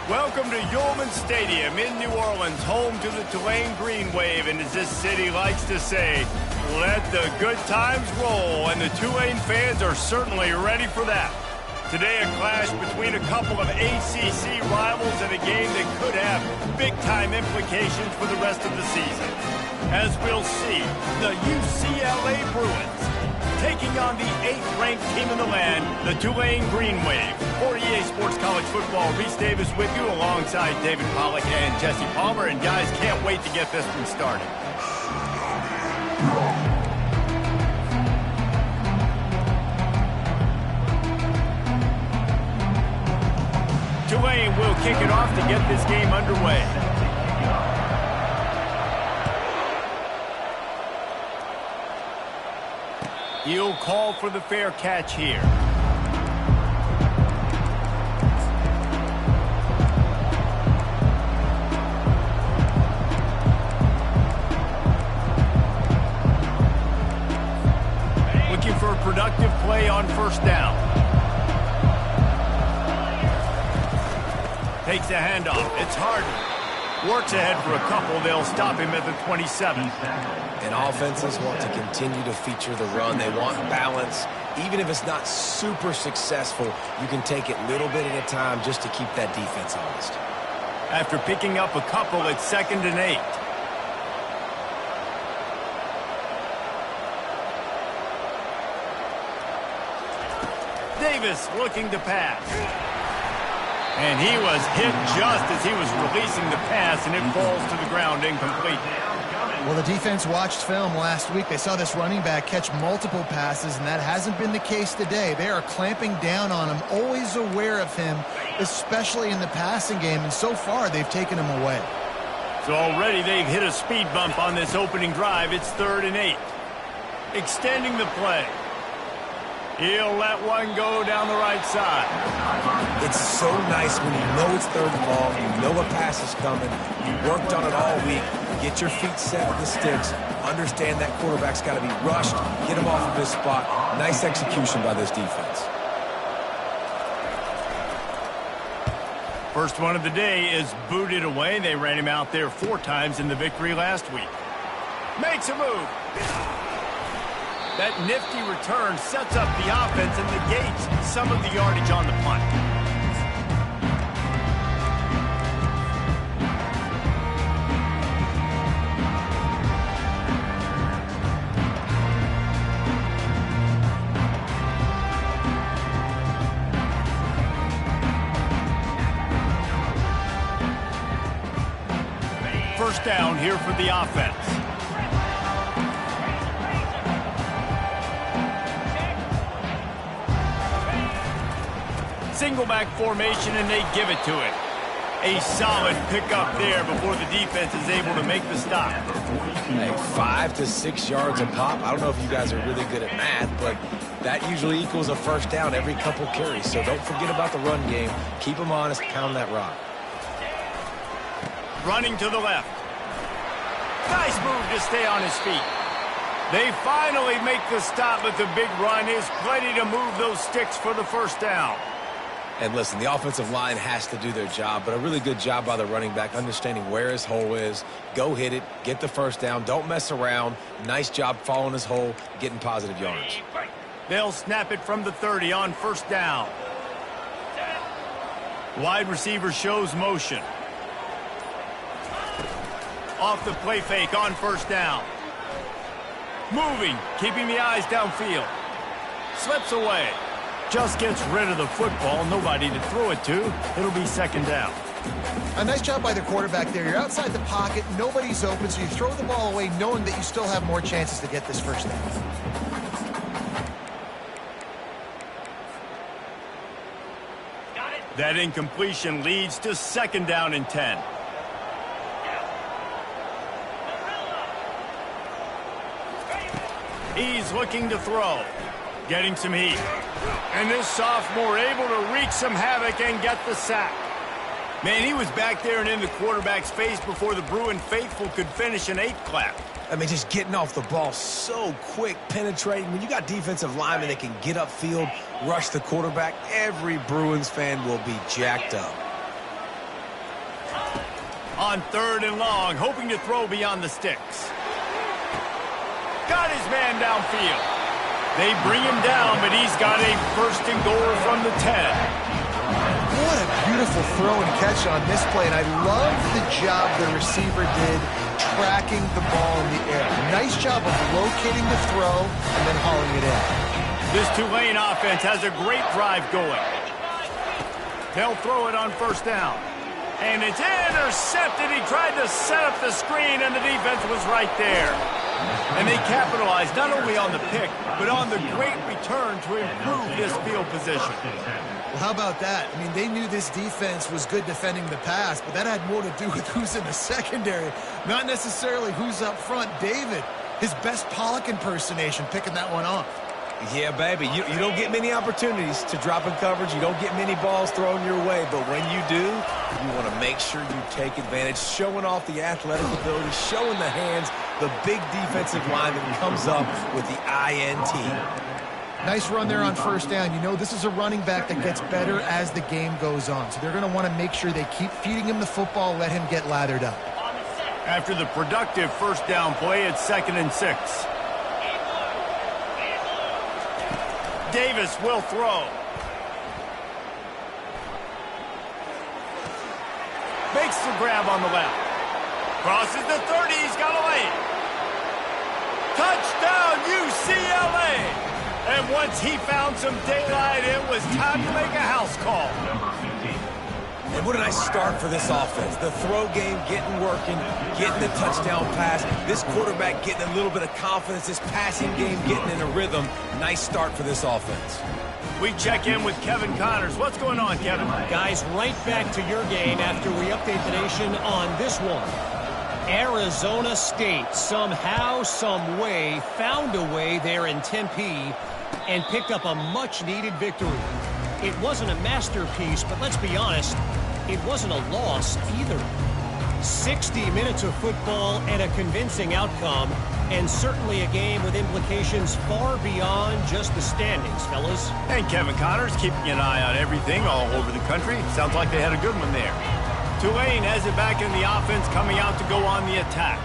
Welcome to Yulman Stadium in New Orleans, home to the Tulane Green Wave, and as this city likes to say, let the good times roll, and the Tulane fans are certainly ready for that. Today, a clash between a couple of ACC rivals in a game that could have big-time implications for the rest of the season. As we'll see, the UCLA Bruins taking on the 8th-ranked team in the land, the Tulane Green Wave. For EA Sports College Football, Reese Davis with you alongside David Pollack and Jesse Palmer. And guys, can't wait to get this one started. Tulane will kick it off to get this game underway. He'll call for the fair catch here. Looking for a productive play on first down. Takes the handoff. It's Harden. Works ahead for a couple. They'll stop him at the 27. And offenses want to continue to feature the run. They want balance. Even if it's not super successful, you can take it little bit at a time just to keep that defense honest. After picking up a couple, it's 2nd and 8. Davis looking to pass. And he was hit just as he was releasing the pass, and it falls to the ground incomplete. Well, the defense watched film last week. They saw this running back catch multiple passes, and that hasn't been the case today. They are clamping down on him, always aware of him, especially in the passing game, and so far they've taken him away. So already they've hit a speed bump on this opening drive. It's 3rd and 8. Extending the play. He'll let one go down the right side. It's so nice when you know it's 3rd and long, you know a pass is coming, you worked on it all week, get your feet set with the sticks, understand that quarterback's got to be rushed, get him off of his spot. Nice execution by this defense. First one of the day is booted away. They ran him out there 4 times in the victory last week. Makes a move. That nifty return sets up the offense and negates some of the yardage on the punt. First down here for the offense. Single back formation, and they give it to it. A solid pickup there before the defense is able to make the stop. Hey, 5 to 6 yards a pop. I don't know if you guys are really good at math, but that usually equals a first down every couple carries. So don't forget about the run game. Keep them honest, pound that rock. Running to the left. Nice move to stay on his feet. They finally make the stop, but the big run is plenty to move those sticks for the first down. And listen, the offensive line has to do their job, but a really good job by the running back understanding where his hole is. Go hit it, get the first down, don't mess around. Nice job following his hole, getting positive yards. They'll snap it from the 30 on first down. Wide receiver shows motion. Off the play fake on first down. Moving, keeping the eyes downfield. Slips away. Just gets rid of the football. Nobody to throw it to. It'll be 2nd down. A nice job by the quarterback there. You're outside the pocket. Nobody's open, so you throw the ball away knowing that you still have more chances to get this first down. That incompletion leads to 2nd down and 10. He's looking to throw. Getting some heat. And this sophomore able to wreak some havoc and get the sack. Man, he was back there and in the quarterback's face before the Bruin faithful could finish an 8 clap. I mean, just getting off the ball so quick, penetrating. When you got defensive linemen that can get upfield, rush the quarterback, every Bruins fan will be jacked up. On 3rd and long, hoping to throw beyond the sticks. Got his man downfield. They bring him down, but he's got a 1st and goal from the 10. What a beautiful throw and catch on this play, and I love the job the receiver did tracking the ball in the air. Nice job of locating the throw and then hauling it in. This Tulane offense has a great drive going. They'll throw it on 1st down. And it's intercepted. He tried to set up the screen, and the defense was right there. And they capitalized not only on the pick, but on the great return to improve this field position. Well, how about that? I mean, they knew this defense was good defending the pass, but that had more to do with who's in the secondary, not necessarily who's up front. David, his best Pollock impersonation, picking that one off. Yeah, baby, you don't get many opportunities to drop in coverage. You don't get many balls thrown your way, but when you do, you want to make sure you take advantage, showing off the athletic ability, showing the hands, the big defensive line that comes up with the INT. Nice run there on 1st down. You know, this is a running back that gets better as the game goes on, so they're going to want to make sure they keep feeding him the football, let him get lathered up. After the productive 1st down play, it's 2nd and 6. Davis will throw. Makes the grab on the left. Crosses the 30. He's got a lane. Touchdown, UCLA. And once he found some daylight, it was time to make a house call. And what a nice start for this offense. The throw game getting working, getting the touchdown pass. This quarterback getting a little bit of confidence. This passing game getting in a rhythm. Nice start for this offense. We check in with Kevin Connors. What's going on, Kevin? Guys, right back to your game after we update the nation on this one. Arizona State somehow, some way, found a way there in Tempe and picked up a much-needed victory. It wasn't a masterpiece, but let's be honest, it wasn't a loss either. 60 minutes of football and a convincing outcome, and certainly a game with implications far beyond just the standings, fellas. And Kevin Connors keeping an eye on everything all over the country. Sounds like they had a good one there. Tulane has it back in the offense, coming out to go on the attack.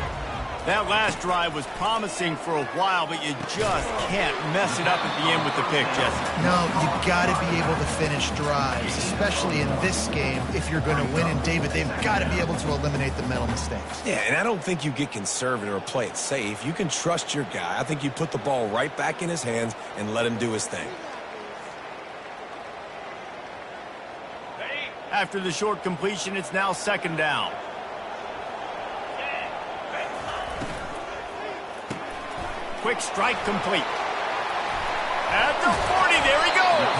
That last drive was promising for a while, but you just can't mess it up at the end with the pick, Jesse. No, you got to be able to finish drives, especially in this game if you're going to win. And, David, they've got to be able to eliminate the mental mistakes. Yeah, and I don't think you get conservative or play it safe. You can trust your guy. I think you put the ball right back in his hands and let him do his thing. After the short completion, it's now 2nd down. Quick strike complete. At the 40, there he goes.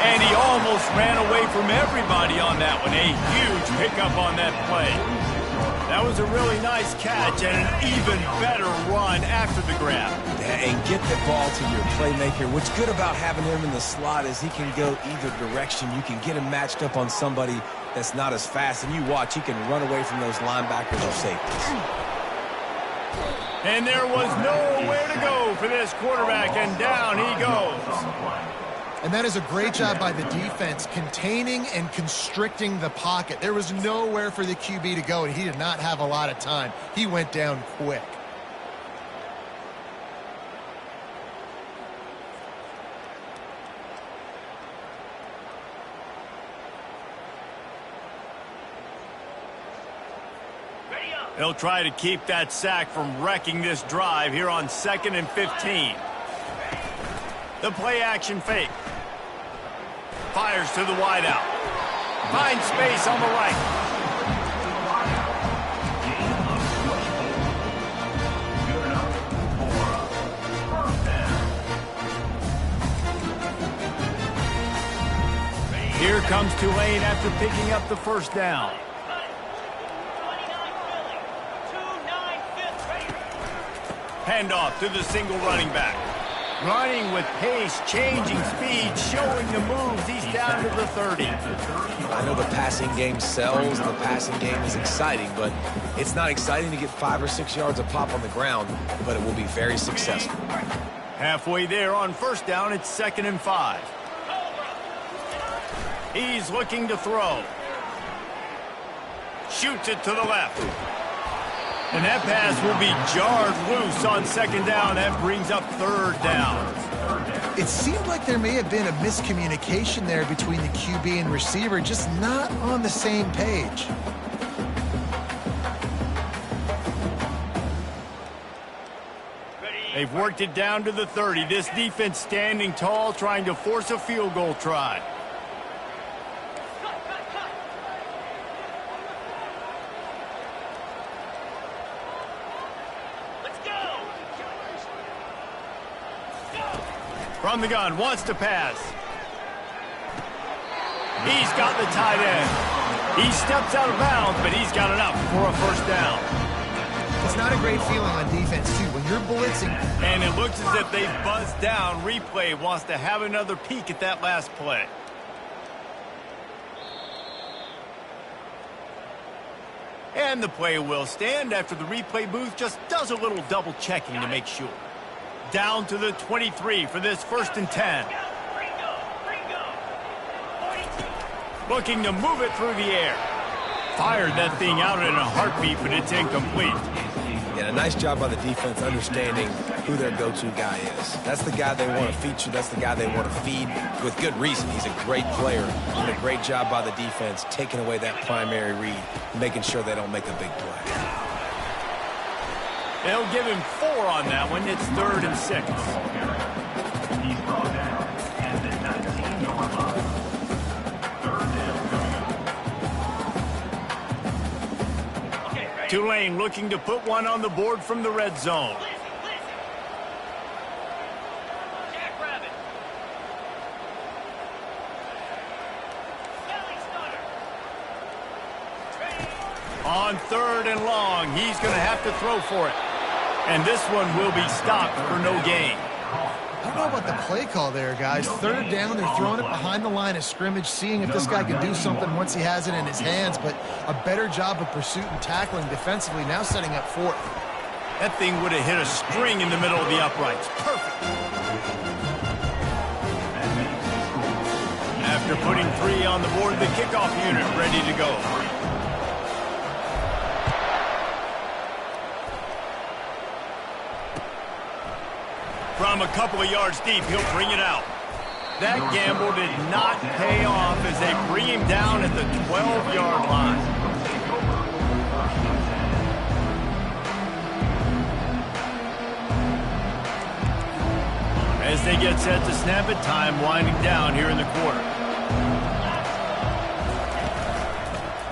And he almost ran away from everybody on that one. A huge pickup on that play. That was a really nice catch and an even better run after the grab. Yeah, and get the ball to your playmaker. What's good about having him in the slot is he can go either direction. You can get him matched up on somebody that's not as fast. And you watch, he can run away from those linebackers or safeties. And there was nowhere to go for this quarterback, and down he goes. And that is a great job by the defense, containing and constricting the pocket. There was nowhere for the QB to go, and he did not have a lot of time. He went down quick. They'll try to keep that sack from wrecking this drive here on 2nd and 15. The play action fake. Fires to the wideout. Finds space on the right. Here comes Tulane after picking up the 1st down. Handoff to the single running back. Running with pace, changing speed, showing the moves. He's down to the 30. I know the passing game sells, the passing game is exciting, but it's not exciting to get 5 or 6 yards of pop on the ground, but it will be very successful. Halfway there on 1st down, it's 2nd and 5. He's looking to throw. shoots it to the left. And that pass will be jarred loose on second down. That brings up third down. It seemed like there may have been a miscommunication there between the QB and receiver, just not on the same page. They've worked it down to the 30. This defense standing tall, trying to force a field goal try. From the gun, wants to pass. He's got the tight end. He steps out of bounds, but he's got enough for a first down. It's not a great feeling on defense, too, when you're blitzing. And it looks as if they've buzzed down. Replay wants to have another peek at that last play. And the play will stand after the replay booth just does a little double checking to make sure. Down to the 23 for this 1st and 10. Looking to move it through the air. Fired that thing out in a heartbeat, but it's incomplete. Yeah, a nice job by the defense understanding who their go-to guy is. That's the guy they want to feature. That's the guy they want to feed with good reason. He's a great player. And a great job by the defense taking away that primary read, making sure they don't make a big play. They'll give him 4 on that one. It's 3rd and 6. He's brought down at the 19-yard line. 3rd down. Tulane looking to put one on the board from the red zone. On 3rd and long, he's going to have to throw for it. And this one will be stopped for no gain. I don't know about the play call there, guys. 3rd down, they're throwing it behind the line of scrimmage, seeing if this guy can do something once he has it in his hands, but a better job of pursuit and tackling defensively, now setting up 4th. That thing would have hit a string in the middle of the uprights. Perfect. After putting 3 on the board, the kickoff unit ready to go. From a couple of yards deep, he'll bring it out. That gamble did not pay off as they bring him down at the 12-yard line. As they get set to snap it, time winding down here in the quarter.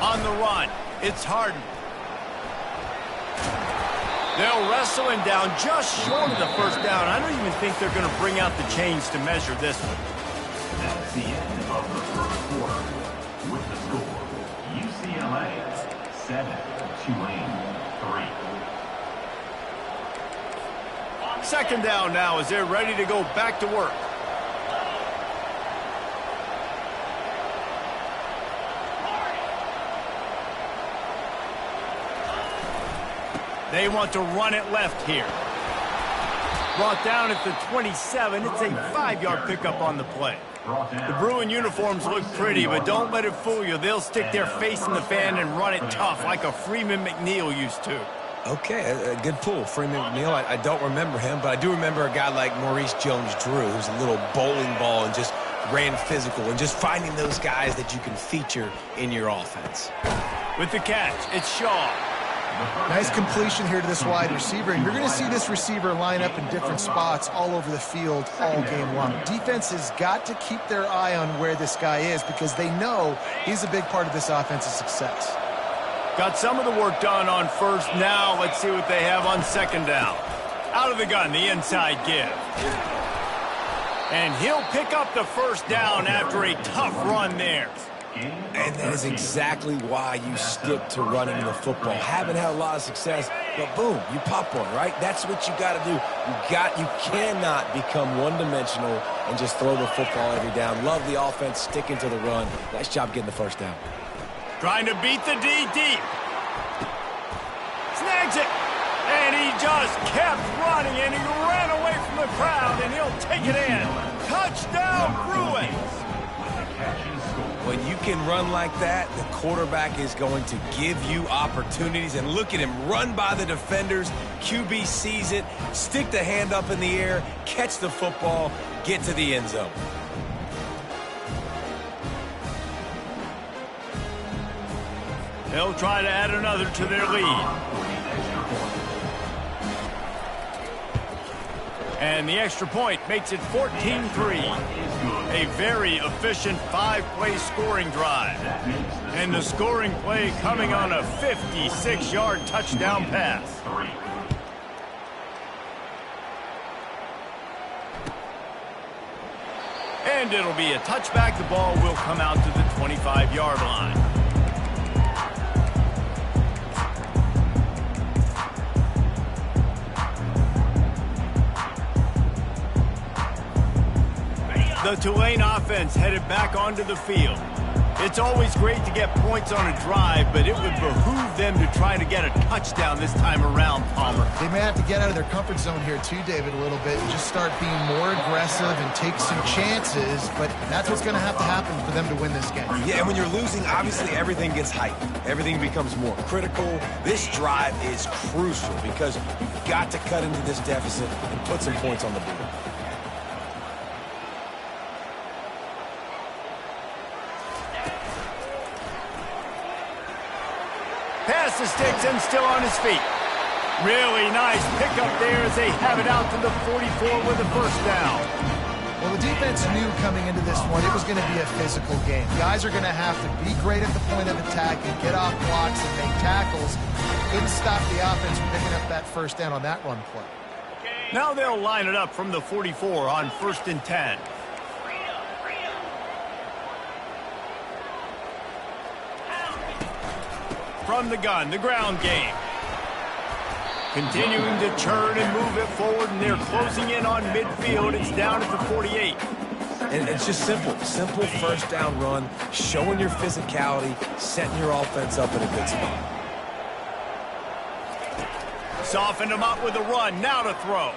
On the run, it's Harden. They'll wrestle him down just short of the first down. I don't even think they're going to bring out the chains to measure this one. That's the end of the first quarter. With the score, UCLA 7, Tulane 3. 2nd down now as they're ready to go back to work. They want to run it left here. Brought down at the 27. It's a 5-yard pickup on the play. The Bruin uniforms look pretty, but don't let it fool you. They'll stick their face in the fan and run it tough like a Freeman McNeil used to. Okay, a good pull. Freeman McNeil, I don't remember him, but I do remember a guy like Maurice Jones-Drew, who's a little bowling ball and just ran physical, and just finding those guys that you can feature in your offense. With the catch, it's Shaw. Nice completion here to this wide receiver, and you're going to see this receiver line up in different spots all over the field all game long. Defense has got to keep their eye on where this guy is because they know he's a big part of this offense's success. Got some of the work done on 1st. Now let's see what they have on 2nd down. Out of the gun, the inside give. And he'll pick up the 1st down after a tough run there. And that is exactly why you stick to running the football. Haven't had a lot of success, but boom, you pop one, right? That's what you got to do. You cannot become one-dimensional and just throw the football every down. Love the offense, sticking to the run. Nice job getting the 1st down. Trying to beat the D deep. Snags it. And he just kept running, and he ran away from the crowd, and he'll take it in. Touchdown, Bruins. With the catch and score. When you can run like that, the quarterback is going to give you opportunities. And look at him run by the defenders. QB sees it, stick the hand up in the air, catch the football, get to the end zone. They'll try to add another to their lead. And the extra point makes it 14-3. A very efficient 5-play scoring drive. And the scoring play coming on a 56-yard touchdown pass. And it'll be a touchback. The ball will come out to the 25-yard line. The Tulane offense headed back onto the field. It's always great to get points on a drive, but it would behoove them to try to get a touchdown this time around, Palmer. They may have to get out of their comfort zone here too, David, a little bit and just start being more aggressive and take some chances, but that's what's going to have to happen for them to win this game. Yeah, and when you're losing, obviously everything gets hyped. Everything becomes more critical. This drive is crucial because you've got to cut into this deficit and put some points on the board. Pass the sticks and still on his feet. Really nice pickup there as they have it out to the 44 with a first down. Well, the defense knew coming into this one it was going to be a physical game. Guys are going to have to be great at the point of attack and get off blocks and make tackles. Couldn't stop the offense from picking up that first down on that run play. Now they'll line it up from the 44 on 1st and 10. From the gun, the ground game. Continuing to turn and move it forward, and they're closing in on midfield. It's down at the 48. And it's just simple. Simple first down run, showing your physicality, setting your offense up in a good spot. Softened him up with a run. Now to throw.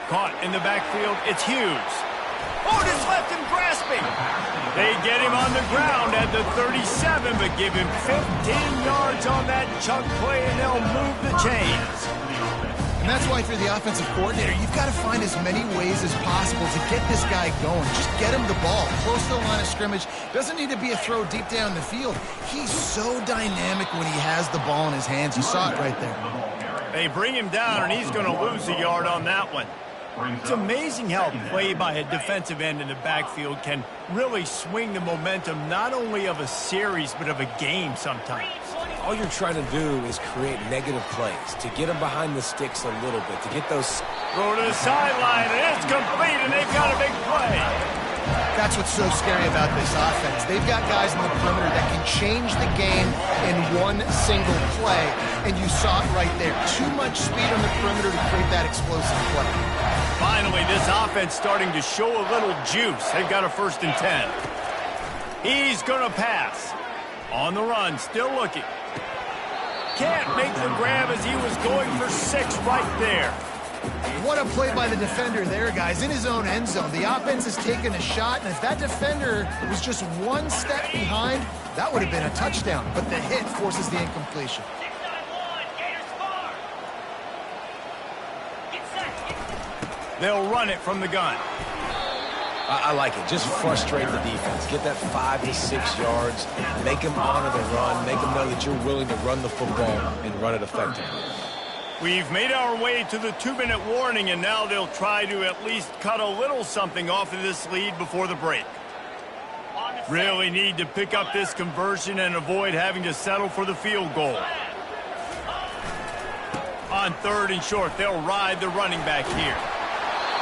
Caught in the backfield. It's Hughes. Oh, just left him grasping. They get him on the ground at the 37, but give him 15 yards on that chunk play, and they'll move the chains. And that's why, if you're the offensive coordinator, you've got to find as many ways as possible to get this guy going. Just get him the ball close to the line of scrimmage. Doesn't need to be a throw deep down the field. He's so dynamic when he has the ball in his hands. You saw it right there. They bring him down, and he's going to lose a yard on that one. It's amazing how play by a defensive end in the backfield can really swing the momentum not only of a series but of a game sometimes. All you're trying to do is create negative plays, to get them behind the sticks a little bit, to get those... Throw to the sideline, and it's complete, and they've got a big play. That's what's so scary about this offense. They've got guys in the perimeter that can change the game in one single play, and you saw it right there. Too much speed on the perimeter to create that explosive play. Finally, this offense starting to show a little juice. They've got a 1st and 10. He's going to pass. On the run, still looking. Can't make the grab as he was going for 6 right there. What a play by the defender there, guys. In his own end zone. The offense has taken a shot, and if that defender was just one step behind, that would have been a touchdown. But the hit forces the incompletion. They'll run it from the gun. I like it. Just frustrate the defense. Get that 5 to 6 yards. Make them honor the run. Make them know that you're willing to run the football and run it effectively. We've made our way to the 2-minute warning, and now they'll try to at least cut a little something off of this lead before the break. Really need to pick up this conversion and avoid having to settle for the field goal. On 3rd and short, they'll ride the running back here.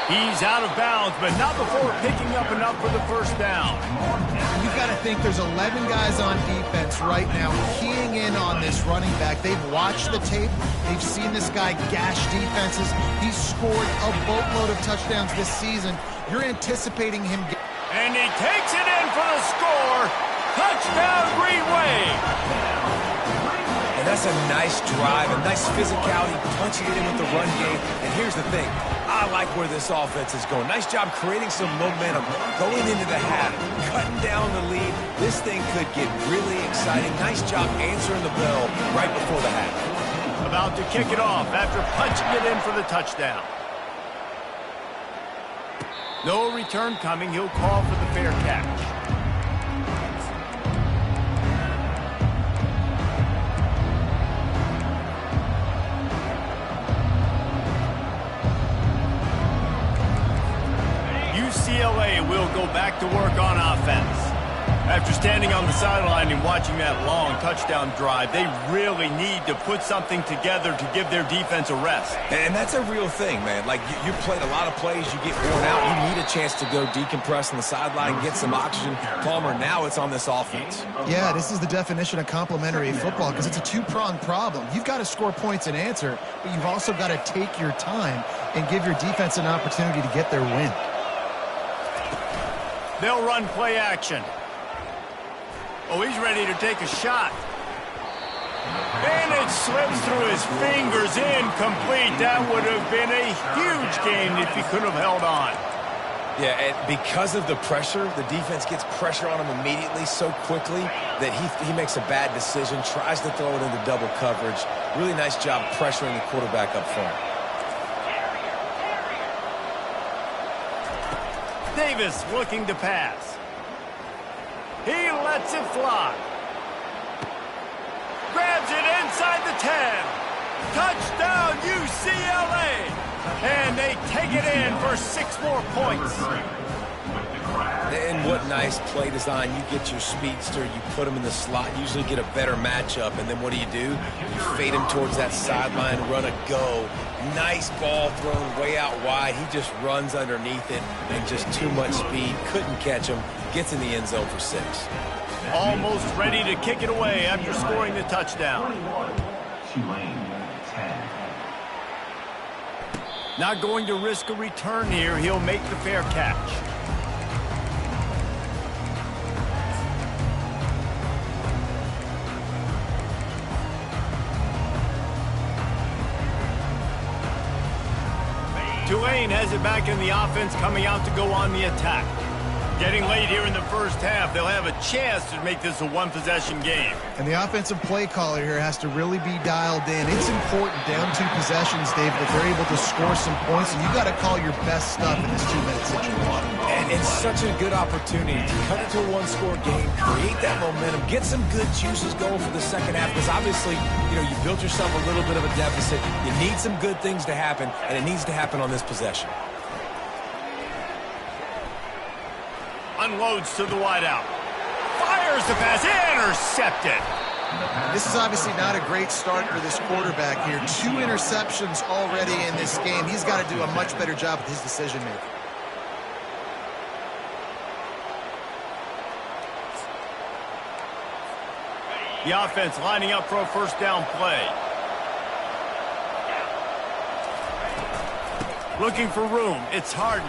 He's out of bounds, but not before picking up enough for the first down. You've got to think there's 11 guys on defense right now keying in on this running back. They've watched the tape. They've seen this guy gash defenses. He's scored a boatload of touchdowns this season. You're anticipating him. And he takes it in for the score. Touchdown, Green Wave. And that's a nice drive, a nice physicality, punching it in with the run game. And here's the thing. I like where this offense is going. Nice job creating some momentum, going into the half, cutting down the lead. This thing could get really exciting. Nice job answering the bell right before the half. About to kick it off after punching it in for the touchdown. No return coming. He'll call for the fair catch. UCLA will go back to work on offense. After standing on the sideline and watching that long touchdown drive, they really need to put something together to give their defense a rest. And that's a real thing, man. Like, you played a lot of plays, you get worn out, you need a chance to go decompress on the sideline, get some oxygen. Palmer, now it's on this offense. Yeah, this is the definition of complementary football because it's a two-pronged problem. You've got to score points and answer, but you've also got to take your time and give your defense an opportunity to get their win. They'll run play action. Oh, he's ready to take a shot. And it slips through his fingers, incomplete. That would have been a huge game if he could have held on. Yeah, and because of the pressure, the defense gets pressure on him immediately so quickly that he makes a bad decision, tries to throw it into double coverage. Really nice job pressuring the quarterback up front. Davis looking to pass. He lets it fly. Grabs it inside the 10. Touchdown, UCLA. And they take it in for 6 more points. And what nice play design. You get your speedster, you put him in the slot, usually get a better matchup. And then what do? You fade him towards that sideline, run a go. Nice ball thrown way out wide. He just runs underneath it and just too much speed. Couldn't catch him. Gets in the end zone for 6. Almost ready to kick it away after scoring the touchdown. Tulane 10. Not going to risk a return here. He'll make the fair catch. Tulane has it back in the offense, coming out to go on the attack. Getting late here in the first half, they'll have a chance to make this a one-possession game. And the offensive play caller here has to really be dialed in. It's important down 2 possessions, David, that they're able to score some points, and you got to call your best stuff in this 2-minute situation. And it's such a good opportunity to cut it to a 1-score game, create that momentum, get some good juices going for the second half, because obviously, you built yourself a little bit of a deficit. You need some good things to happen, and it needs to happen on this possession. Unloads to the wideout. Fires the pass. Intercepted. This is obviously not a great start for this quarterback here. 2 interceptions already in this game. He's got to do a much better job with his decision-making. The offense lining up for a first down play. Looking for room. It's Harden.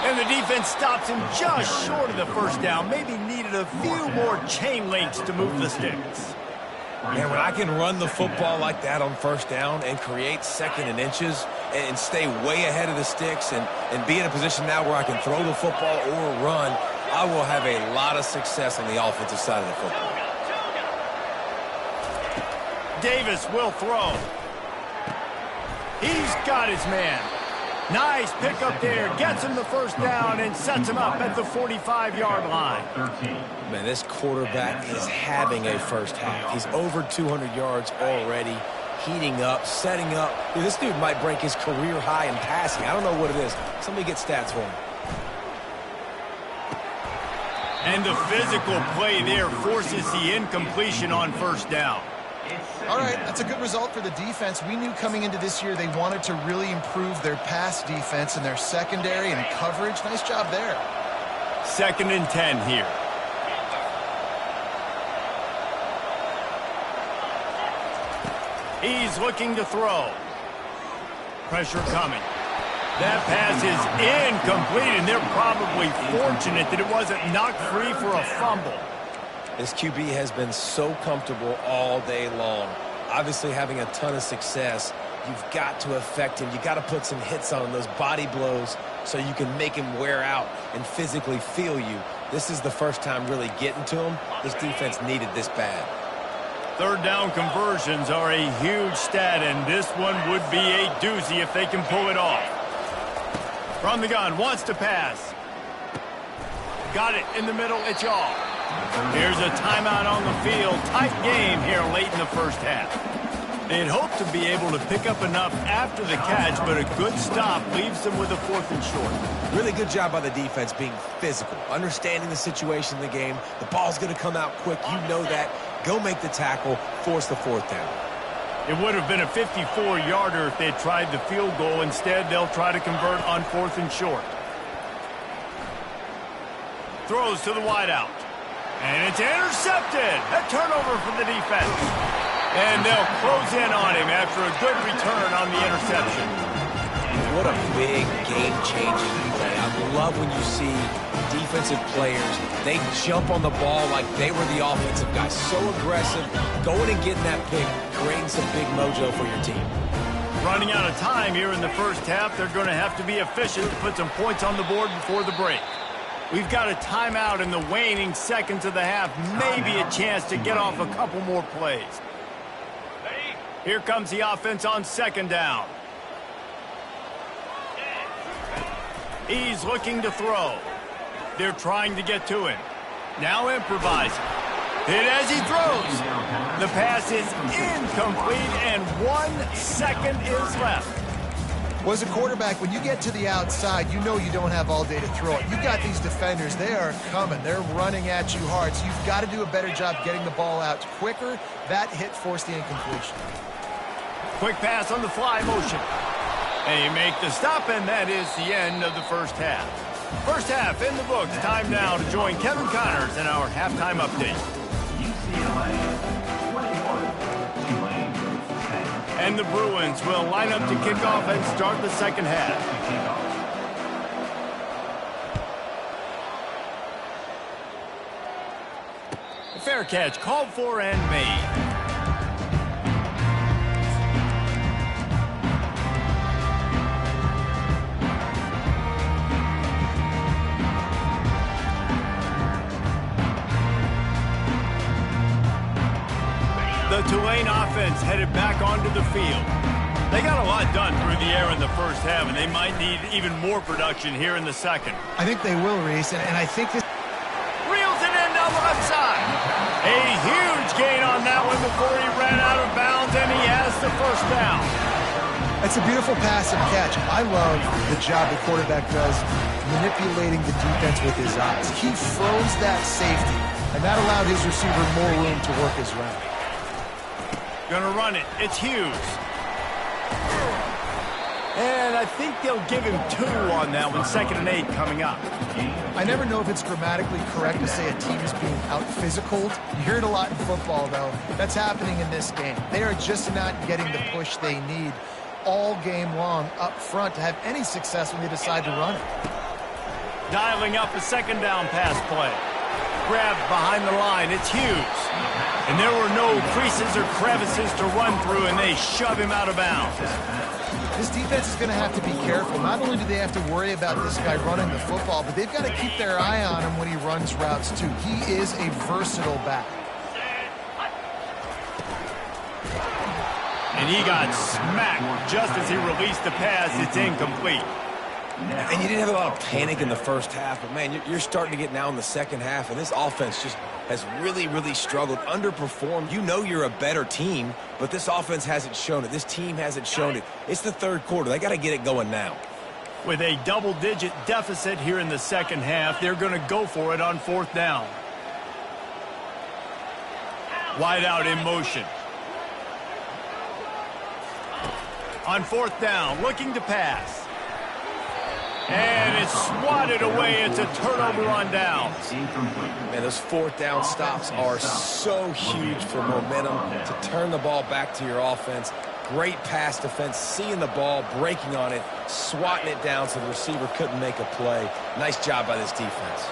And the defense stops him just short of the first down. Maybe needed a few more chain links to move the sticks. Man, when I can run the football like that on first down and create 2nd and inches and stay way ahead of the sticks and be in a position now where I can throw the football or run, I will have a lot of success on the offensive side of the football. Davis will throw. He's got his man. Nice pick up there. Gets him the first down and sets him up at the 45-yard line. Man, this quarterback is having a first half. He's over 200 yards already, heating up, setting up. Dude, this dude might break his career high in passing. I don't know what it is. Somebody get stats for him. And the physical play there forces the incompletion on first down. All right, that's a good result for the defense. We knew coming into this year they wanted to really improve their pass defense and their secondary and coverage. Nice job there. 2nd and 10 here. He's looking to throw. Pressure coming. That pass is incomplete, and they're probably fortunate that it wasn't knocked free for a fumble. This QB has been so comfortable all day long. Obviously having a ton of success. You've got to affect him. You've got to put some hits on him, those body blows, so you can make him wear out and physically feel you. This is the first time really getting to him. This defense needed this bad. Third down conversions are a huge stat, and this one would be a doozy if they can pull it off. From the gun, wants to pass. Got it in the middle, it's y'all. Here's a timeout on the field. Tight game here late in the first half. They'd hope to be able to pick up enough after the catch, but a good stop leaves them with a 4th and short. Really good job by the defense being physical, understanding the situation in the game. The ball's going to come out quick. You know that. Go make the tackle, force the 4th down. It would have been a 54-yarder if they'd tried the field goal. Instead, they'll try to convert on 4th and short. Throws to the wideout. And it's intercepted. A turnover for the defense. And they'll close in on him after a good return on the interception. What a big game-changing play. I love when you see defensive players, they jump on the ball like they were the offensive guys. So aggressive, going and getting that pick, creating some big mojo for your team. Running out of time here in the first half, they're going to have to be efficient to put some points on the board before the break. We've got a timeout in the waning seconds of the half, maybe a chance to get off a couple more plays. Here comes the offense on 2nd down. He's looking to throw. They're trying to get to him. Now improvising. Hit as he throws. The pass is incomplete, and 1 second is left. Well, as a quarterback, when you get to the outside, you know you don't have all day to throw it. You've got these defenders. They are coming. They're running at you hard, so you've got to do a better job getting the ball out quicker. That hit forced the incompletion. Quick pass on the fly motion. And you make the stop, and that is the end of the first half. First half in the books. Time now to join Kevin Connors in our halftime update. UCLA 21, Tulane 10. And the Bruins will line up to kick off and start the second half. A fair catch called for and made. The Tulane offense headed back onto the field. They got a lot done through the air in the first half, and they might need even more production here in the second. I think they will, Reese, and I think this... Reels it in down the left side. A huge gain on that one before he ran out of bounds, and he has the first down. It's a beautiful pass and catch. I love the job the quarterback does manipulating the defense with his eyes. He froze that safety, and that allowed his receiver more room to work his route. Gonna run it. It's Hughes. And I think they'll give him 2 on that one. 2nd and 8 coming up. I never know if it's grammatically correct to say a team is being out-physicaled. You hear it a lot in football, though. That's happening in this game. They are just not getting the push they need all game long up front to have any success when they decide to run it. Dialing up a 2nd down pass play. Grabbed behind the line. It's Hughes. And there were no creases or crevices to run through, and they shove him out of bounds. This defense is going to have to be careful. Not only do they have to worry about this guy running the football, but they've got to keep their eye on him when he runs routes, too. He is a versatile back. And he got smacked just as he released the pass. It's incomplete. And you didn't have a lot of panic in the first half, but, man, you're starting to get now in the second half, and this offense just has really, really struggled, underperformed. You know you're a better team, but this offense hasn't shown it. This team hasn't shown it. It's the third quarter. They got to get it going now. With a double-digit deficit here in the second half, they're going to go for it on 4th down. Wide out in motion. On 4th down, looking to pass. And it's swatted away. It's a turnover on downs. Man, those 4th down stops are so huge for momentum to turn the ball back to your offense. Great pass defense, seeing the ball, breaking on it, swatting it down so the receiver couldn't make a play. Nice job by this defense.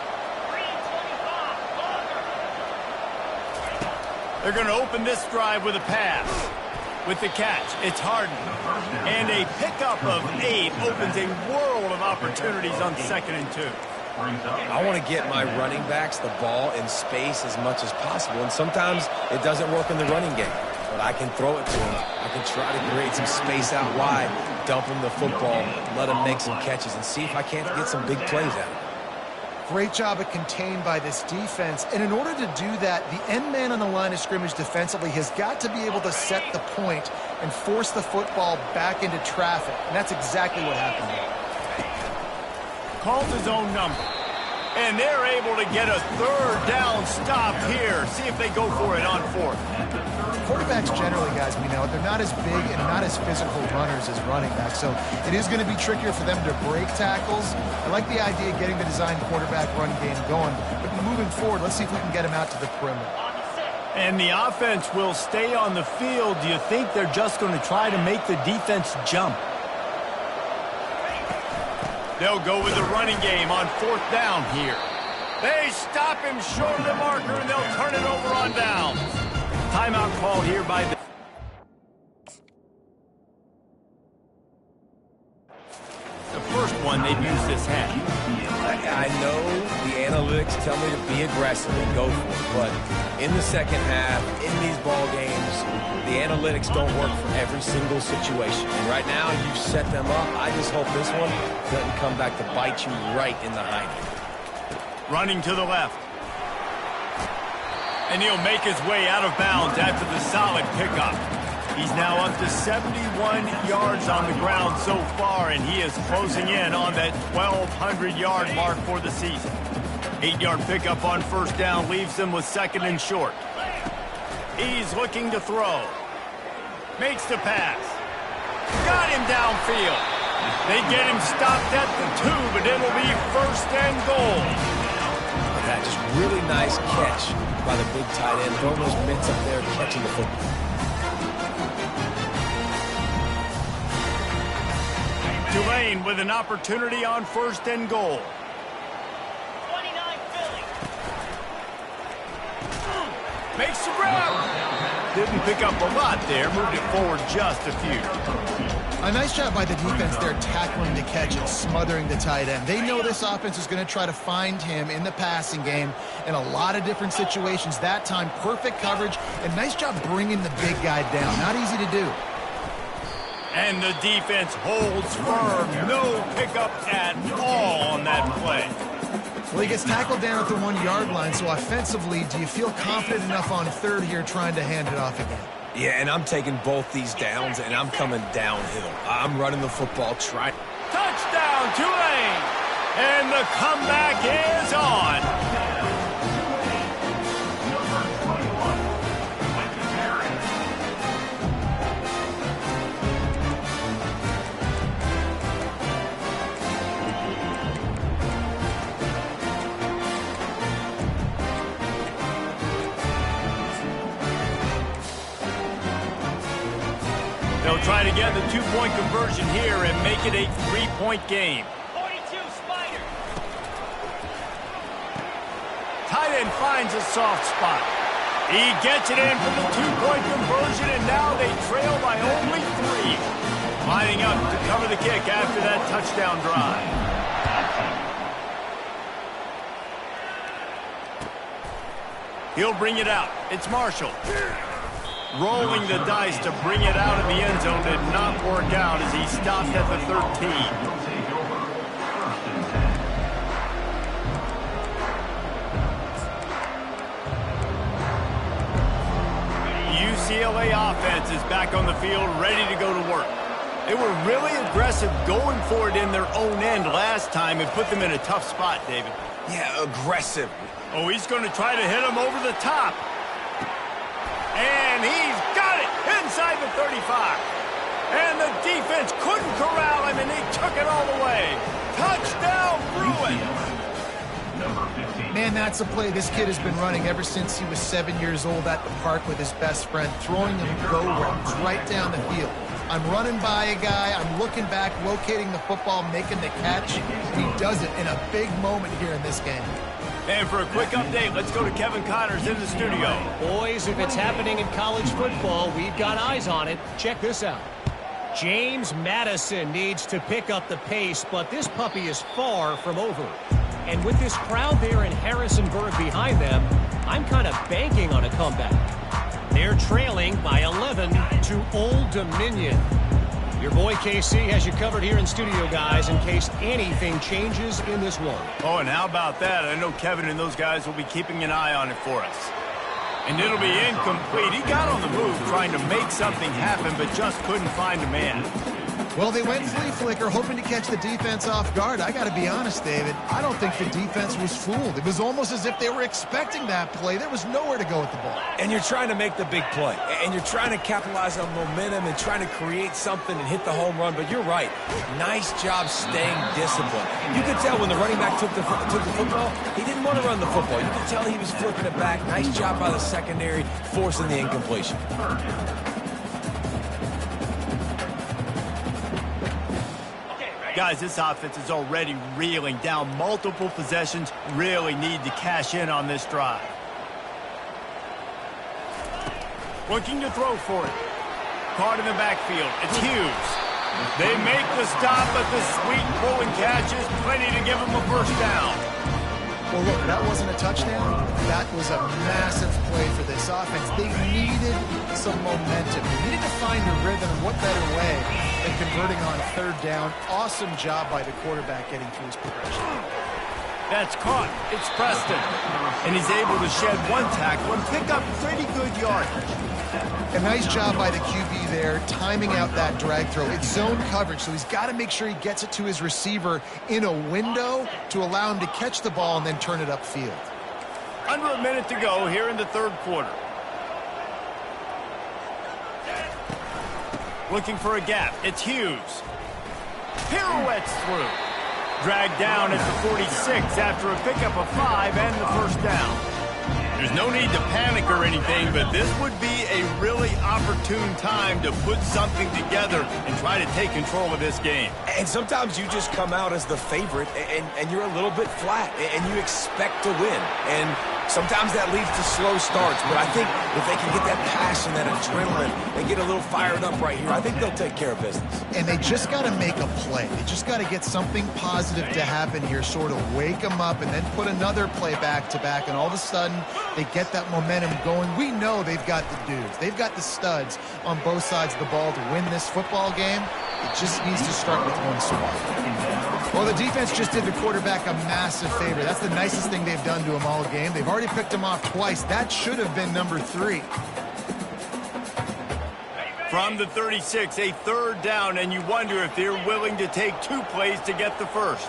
They're going to open this drive with a pass. With the catch, it's Harden. And a pickup of 8 opens a world of opportunities on 2nd and 2. I want to get my running backs the ball in space as much as possible, and sometimes it doesn't work in the running game. But I can throw it to him. I can try to create some space out wide, dump him the football, let him make some catches, and see if I can't get some big plays out of him. Great job of contained by this defense. And in order to do that, the end man on the line of scrimmage defensively has got to be able to set the point and force the football back into traffic. And that's exactly what happened there. Calls his own number. And they're able to get a 3rd down stop here. See if they go for it on 4th. Quarterbacks generally, guys, we know, they're not as big and not as physical runners as running backs, so it is going to be trickier for them to break tackles. I like the idea of getting the design quarterback run game going, but moving forward, let's see if we can get him out to the perimeter. And the offense will stay on the field. Do you think they're just going to try to make the defense jump? They'll go with the running game on 4th down here. They stop him short of the marker, and they'll turn it over on downs. Timeout called here by the... The first one, they've used this half. I know the analytics tell me to be aggressive and go for it, but in the second half, in these ball games, the analytics don't work for every single situation. And right now, you've set them up. I just hope this one doesn't come back to bite you right in the hiney. Running to the left. And he'll make his way out of bounds after the solid pickup. He's now up to 71 yards on the ground so far, and he is closing in on that 1,200-yard mark for the season. 8-yard pickup on 1st down leaves them with 2nd and short. He's looking to throw. Makes the pass. Got him downfield. They get him stopped at the 2, but it'll be 1st and goal. That just really nice catch by the big tight end. Throwing those mitts up there, catching the football. Tulane with an opportunity on 1st and goal. 29 Philly. Makes the grab. Didn't pick up a lot there. Moved it forward just a few. A nice job by the defense there tackling the catch and smothering the tight end. They know this offense is going to try to find him in the passing game in a lot of different situations. That time, perfect coverage, and nice job bringing the big guy down. Not easy to do. And the defense holds firm. No pickup at all on that play. Well, he gets tackled down at the 1-yard line, so offensively, do you feel confident enough on 3rd here trying to hand it off again? Yeah, and I'm taking both these downs, and I'm coming downhill. I'm running the football, trying. Touchdown, Tulane! And the comeback is on. They'll try to get the 2-point conversion here and make it a 3-point game. 42 Spider. Tight end finds a soft spot. He gets it in for the 2-point conversion, and now they trail by only 3. Lining up to cover the kick after that touchdown drive. He'll bring it out. It's Marshall. Rolling the dice to bring it out of the end zone did not work out as he stopped at the 13. UCLA offense is back on the field, ready to go to work. They were really aggressive going for it in their own end last time and put them in a tough spot, David. Yeah, aggressive. Oh, he's going to try to hit him over the top. And he's got it inside the 35. And the defense couldn't corral him, and he took it all the way. Touchdown, Bruins. Man, that's a play this kid has been running ever since he was 7 years old at the park with his best friend, throwing them go routes right down the field. I'm running by a guy, I'm looking back, locating the football, making the catch, and he does it in a big moment here in this game. And for a quick update, let's go to Kevin Connors in the studio. Boys, if it's happening in college football, we've got eyes on it. Check this out. James Madison needs to pick up the pace, but this puppy is far from over. And with this crowd there in Harrisonburg behind them, I'm kind of banking on a comeback. They're trailing by 11 to Old Dominion. Your boy KC has you covered here in studio, guys, in case anything changes in this one. Oh, and how about that? I know Kevin and those guys will be keeping an eye on it for us. And it'll be incomplete. He got on the move trying to make something happen, but just couldn't find a man. Well, they went flea flicker, hoping to catch the defense off guard. I got to be honest, David. I don't think the defense was fooled. It was almost as if they were expecting that play. There was nowhere to go with the ball. And you're trying to make the big play. And you're trying to capitalize on momentum and trying to create something and hit the home run. But you're right. Nice job staying disciplined. You could tell when the running back took the football, he didn't want to run the football. You could tell he was flipping it back. Nice job by the secondary, forcing the incompletion. Guys, this offense is already reeling down multiple possessions. Really need to cash in on this drive. Looking to throw for it. Caught in the backfield. It's Hughes. They make the stop, but the sweet pulling catch is plenty to give them a first down. Well, look, that wasn't a touchdown. That was a massive play for this offense. They needed some momentum. They needed to find a rhythm, and what better way than converting on third down. Awesome job by the quarterback getting through his progression. That's caught. It's Preston. And he's able to shed one tackle and pick up pretty good yardage. A nice job by the QB there, timing out that drag throw. It's zone coverage, so he's got to make sure he gets it to his receiver in a window to allow him to catch the ball and then turn it upfield. Under a minute to go here in the third quarter. Looking for a gap. It's Hughes. Pirouettes through. Dragged down at the 46 after a pickup of 5 and the first down. There's no need to panic or anything, but this would be a really opportune time to put something together and try to take control of this game. And sometimes you just come out as the favorite, and you're a little bit flat, and you expect to win. And sometimes that leads to slow starts, but I think if they can get that passion, that adrenaline, and get a little fired up right here, I think they'll take care of business. And they just got to make a play. They just got to get something positive to happen here, sort of wake them up, and then put another play back-to-back, and all of a sudden they get that momentum going. We know they've got the dudes. They've got the studs on both sides of the ball to win this football game. It just needs to start with one spark. Well, the defense just did the quarterback a massive favor. That's the nicest thing they've done to him all game. They've already picked him off twice. That should have been number 3. From the 36, a third down, and you wonder if they're willing to take 2 plays to get the first.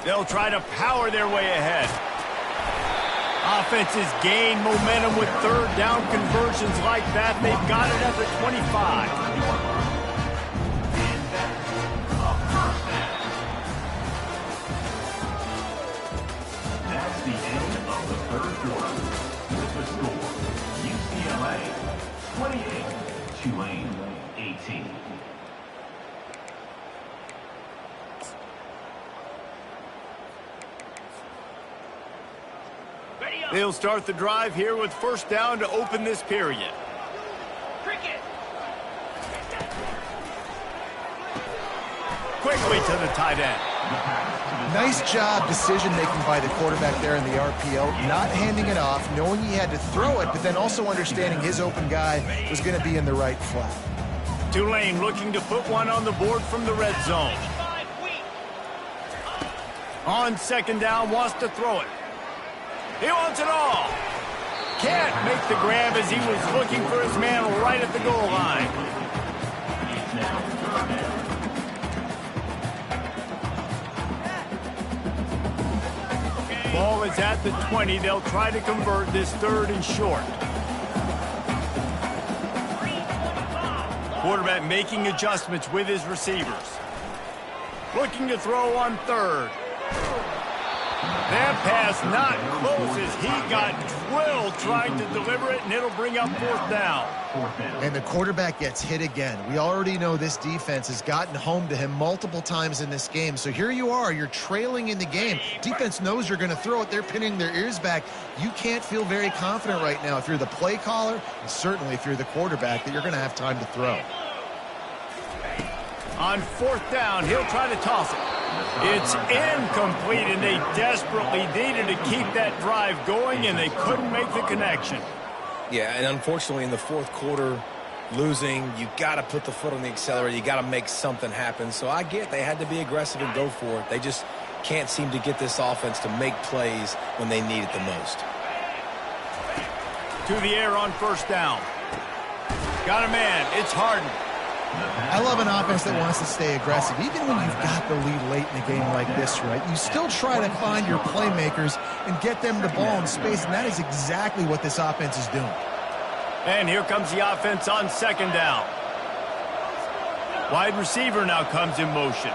They'll try to power their way ahead. Offenses gain momentum with third down conversions like that. They've got it at the 25. That's the end of the third quarter. With the score, UCLA 28, Tulane 18. They'll start the drive here with first down to open this period. Cricket. Quickly to the tight end. Nice job decision-making by the quarterback there in the RPO, not handing it off, knowing he had to throw it, but then also understanding his open guy was going to be in the right flat. Tulane looking to put one on the board from the red zone. On second down, wants to throw it. He wants it all. Can't make the grab as he was looking for his man right at the goal line. Ball is at the 20. They'll try to convert this third and short. Quarterback making adjustments with his receivers. Looking to throw on third. That pass not close as he got drilled trying to deliver it, and it'll bring up fourth down. And the quarterback gets hit again. We already know this defense has gotten home to him multiple times in this game. So here you are, you're trailing in the game. Defense knows you're going to throw it. They're pinning their ears back. You can't feel very confident right now if you're the play caller, and certainly if you're the quarterback, that you're going to have time to throw. On fourth down, he'll try to toss it. It's incomplete, and they desperately needed to keep that drive going, and they couldn't make the connection. Yeah, and unfortunately in the fourth quarter, losing, you got to put the foot on the accelerator. You got to make something happen. So I get they had to be aggressive and go for it. They just can't seem to get this offense to make plays when they need it the most. To the air on first down. Got a man. It's Harden. I love an offense that wants to stay aggressive. Even when you've got the lead late in a game like this, right, you still try to find your playmakers and get them the ball in space, and that is exactly what this offense is doing. And here comes the offense on second down. Wide receiver now comes in motion.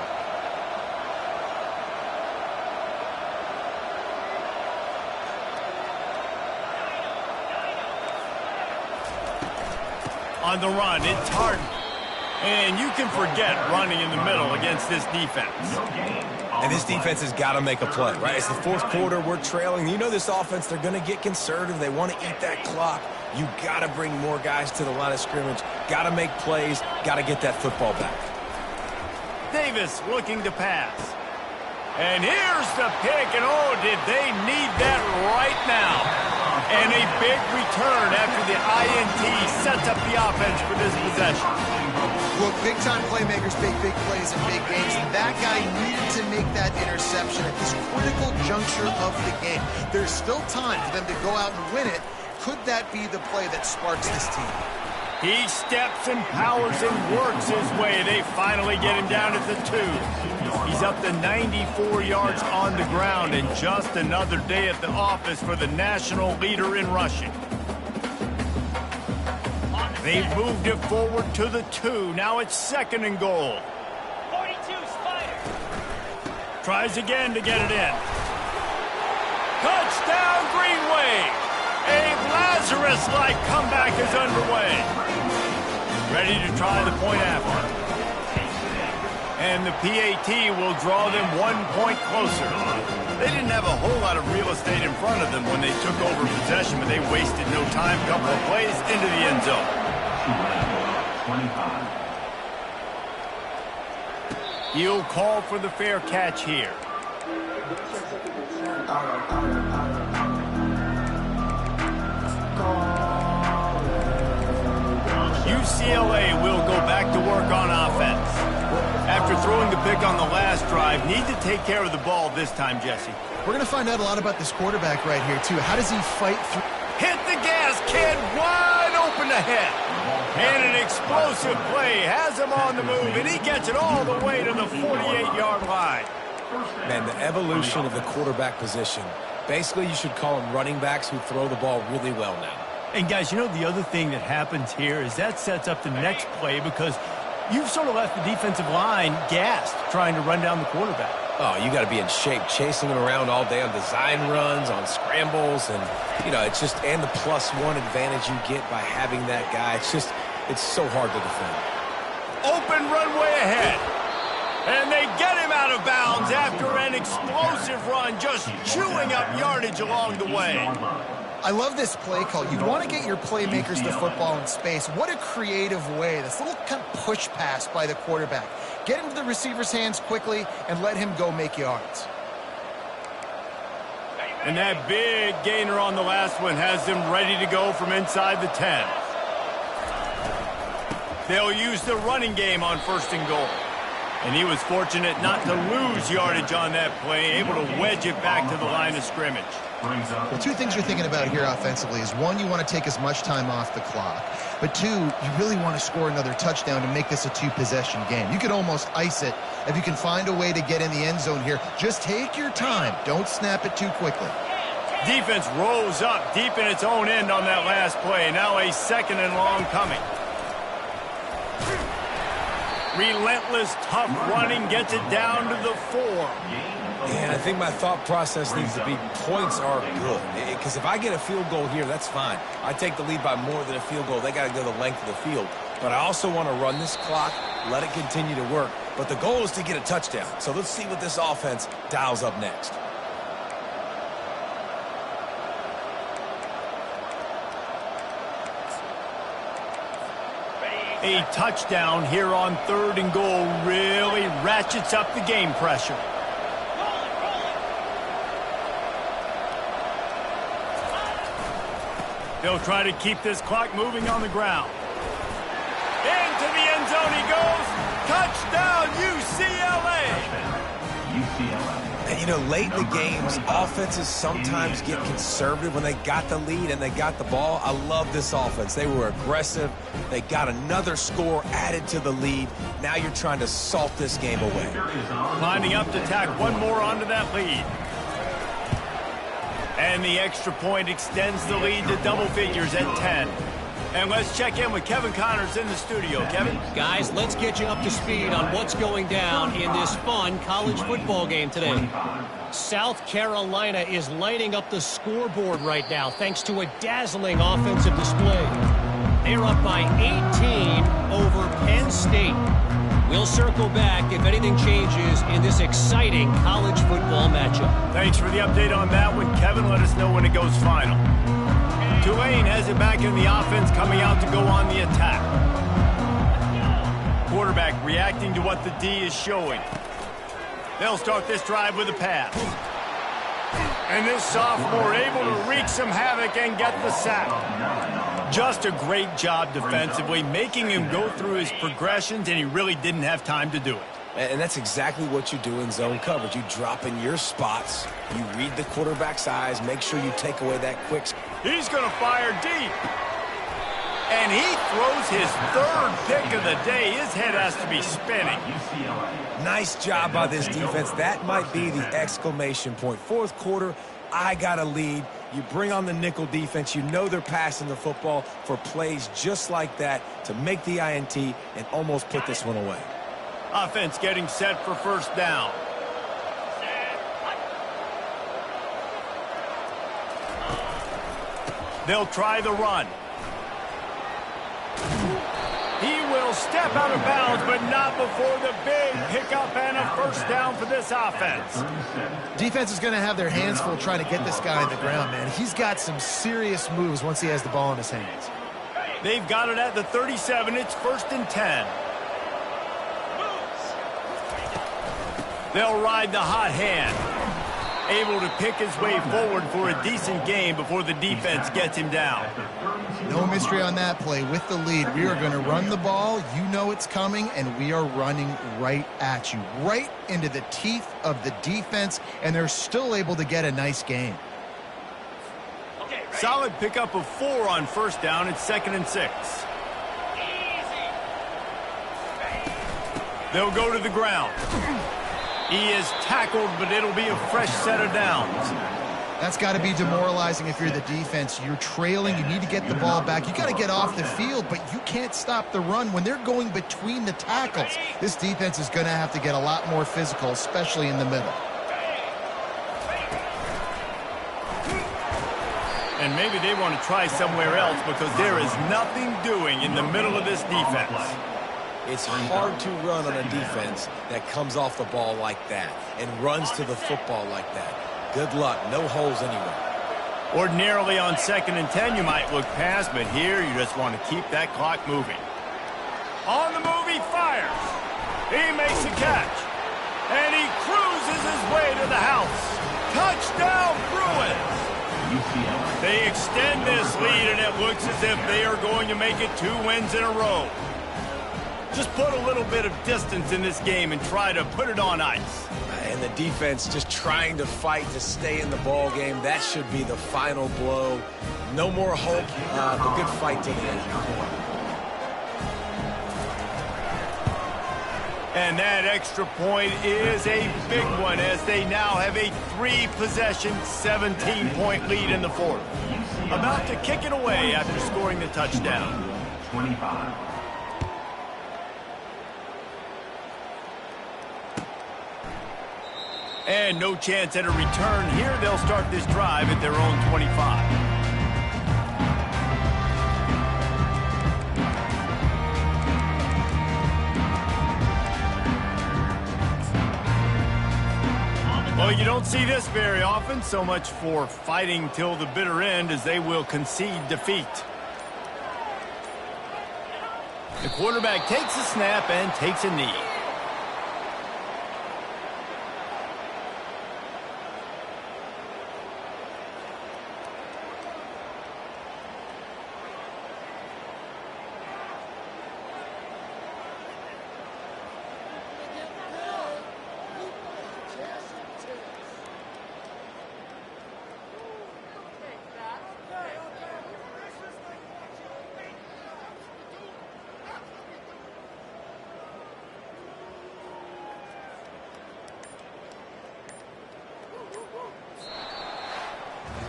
On the run, it's Harden. And you can forget running in the middle against this defense. And this defense has got to make a play, right? It's the fourth quarter. We're trailing. You know this offense, they're going to get conservative. They want to eat that clock. You got to bring more guys to the line of scrimmage. Got to make plays. Got to get that football back. Davis looking to pass. And here's the pick. And, oh, did they need that right now? And a big return after the INT sets up the offense for this possession. Look, big-time playmakers make big plays in big games, and that guy needed to make that interception at this critical juncture of the game. There's still time for them to go out and win it. Could that be the play that sparks this team? He steps and powers and works his way. They finally get him down at the 2. He's up to 94 yards on the ground, and just another day at the office for the national leader in rushing. They've moved it forward to the 2. Now it's second and goal. 42 Spider. Tries again to get it in. Touchdown, Green Wave. A Lazarus-like comeback is underway. Ready to try the point after. And the PAT will draw them 1 point closer. They didn't have a whole lot of real estate in front of them when they took over possession, but they wasted no time. Couple of plays into the end zone. 25. He'll call for the fair catch here. UCLA will go back to work on offense. After throwing the pick on the last drive, need to take care of the ball this time, Jesse. We're going to find out a lot about this quarterback right here, too. How does he fight through? Hit the gas, kid, wide open ahead. And an explosive play has him on the move, and he gets it all the way to the 48-yard line. Man, the evolution of the quarterback position. Basically, you should call them running backs who throw the ball really well now. And, guys, you know the other thing that happens here is that sets up the next play because you've sort of left the defensive line gassed trying to run down the quarterback. Oh, you got to be in shape, chasing him around all day on design runs, on scrambles, and, you know, it's just, and the +1 advantage you get by having that guy. It's just, it's so hard to defend. Open runway ahead. And they get him out of bounds after an explosive run, just chewing up yardage along the way. I love this play call. You want to get your playmakers the football in space. What a creative way. This little kind of push pass by the quarterback. Get into the receiver's hands quickly and let him go make yards. And that big gainer on the last one has them ready to go from inside the 10. They'll use the running game on first and goal. And he was fortunate not to lose yardage on that play, able to wedge it back to the line of scrimmage. Well, two things you're thinking about here offensively is, one, you want to take as much time off the clock. But two, you really want to score another touchdown to make this a two-possession game. You could almost ice it if you can find a way to get in the end zone here. Just take your time. Don't snap it too quickly. Defense rose up deep in its own end on that last play. Now a second and long coming. Relentless, tough running gets it down to the 4. And I think my thought process needs to be points are good. Because if I get a field goal here, that's fine. I take the lead by more than a field goal. They got to go the length of the field. But I also want to run this clock, let it continue to work. But the goal is to get a touchdown. So let's see what this offense dials up next. A touchdown here on 3rd and goal really ratchets up the game pressure. They'll try to keep this clock moving on the ground. Into the end zone he goes. Touchdown, UCLA! And, you know, late in the games, offenses sometimes get conservative when they got the lead and they got the ball. I love this offense. They were aggressive. They got another score added to the lead. Now you're trying to salt this game away. Lining up to tack one more onto that lead. And the extra point extends the lead to double figures at 10. And let's check in with Kevin Connors in the studio. Kevin? Guys, let's get you up to speed on what's going down in this fun college football game today. South Carolina is lighting up the scoreboard right now thanks to a dazzling offensive display. They're up by 18 over Penn State. We'll circle back if anything changes in this exciting college football matchup. Thanks for the update on that one, Kevin. Let us know when it goes final. Tulane has it back in the offense, coming out to go on the attack. Quarterback reacting to what the D is showing. They'll start this drive with a pass. And this sophomore able to wreak some havoc and get the sack. Just a great job defensively, making him go through his progressions, and he really didn't have time to do it. And that's exactly what you do in zone coverage. You drop in your spots, you read the quarterback's eyes, make sure you take away that quick. He's going to fire deep. And he throws his 3rd pick of the day. His head has to be spinning. Nice job by this defense. That might be the exclamation point. 4th quarter, I got a lead. You bring on the nickel defense. You know they're passing the football for plays just like that to make the INT and almost put this one away. Offense getting set for 1st down. They'll try the run. He will step out of bounds, but not before the big pickup and a 1st down for this offense. Defense is going to have their hands full trying to get this guy on the ground, man. He's got some serious moves once he has the ball in his hands. They've got it at the 37. It's 1st and 10. They'll ride the hot hand. Able to pick his way forward for a decent game before the defense gets him down. No mystery on that play. With the lead, we are going to run the ball. You know it's coming, and we are running right at you, right into the teeth of the defense, and they're still able to get a nice gain. Solid pickup of 4 on 1st down. It's 2nd and 6. They'll go to the ground. He is tackled, but it'll be a fresh set of downs. That's got to be demoralizing if you're the defense. You're trailing. You need to get the ball back. You got to get off the field, but you can't stop the run. When they're going between the tackles, this defense is going to have to get a lot more physical, especially in the middle. And maybe they want to try somewhere else because there is nothing doing in the middle of this defense. It's hard to run on a defense that comes off the ball like that and runs to the football like that. Good luck. No holes anywhere. Ordinarily on 2nd and 10, you might look past, but here you just want to keep that clock moving. On the move, he fires. He makes a catch. And he cruises his way to the house. Touchdown, Bruins! They extend this lead, and it looks as if they are going to make it 2 wins in a row. Just put a little bit of distance in this game and try to put it on ice. And the defense just trying to fight to stay in the ball game. That should be the final blow. No more hope, but good fight to the end. And that extra point is a big one as they now have a 3-possession, 17-point lead in the 4th. About to kick it away after scoring the touchdown. 25. And no chance at a return here. They'll start this drive at their own 25. Well, you don't see this very often. So much for fighting till the bitter end, as they will concede defeat. The quarterback takes a snap and takes a knee.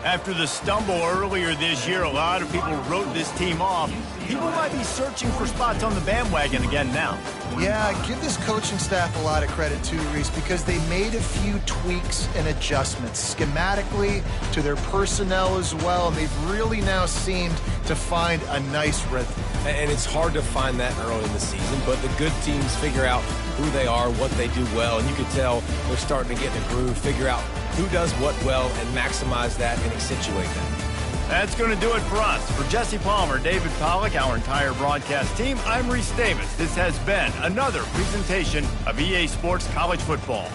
After the stumble earlier this year, a lot of people wrote this team off. People might be searching for spots on the bandwagon again now. Yeah, give this coaching staff a lot of credit too, Reese, because they made a few tweaks and adjustments schematically to their personnel as well, and they've really now seemed to find a nice rhythm. And it's hard to find that early in the season, but the good teams figure out who they are, what they do well, and you can tell they're starting to get in a groove, figure out who does what well, and maximize that and accentuate that. That's going to do it for us. For Jesse Palmer, David Pollack, our entire broadcast team, I'm Reese Davis. This has been another presentation of EA Sports College Football.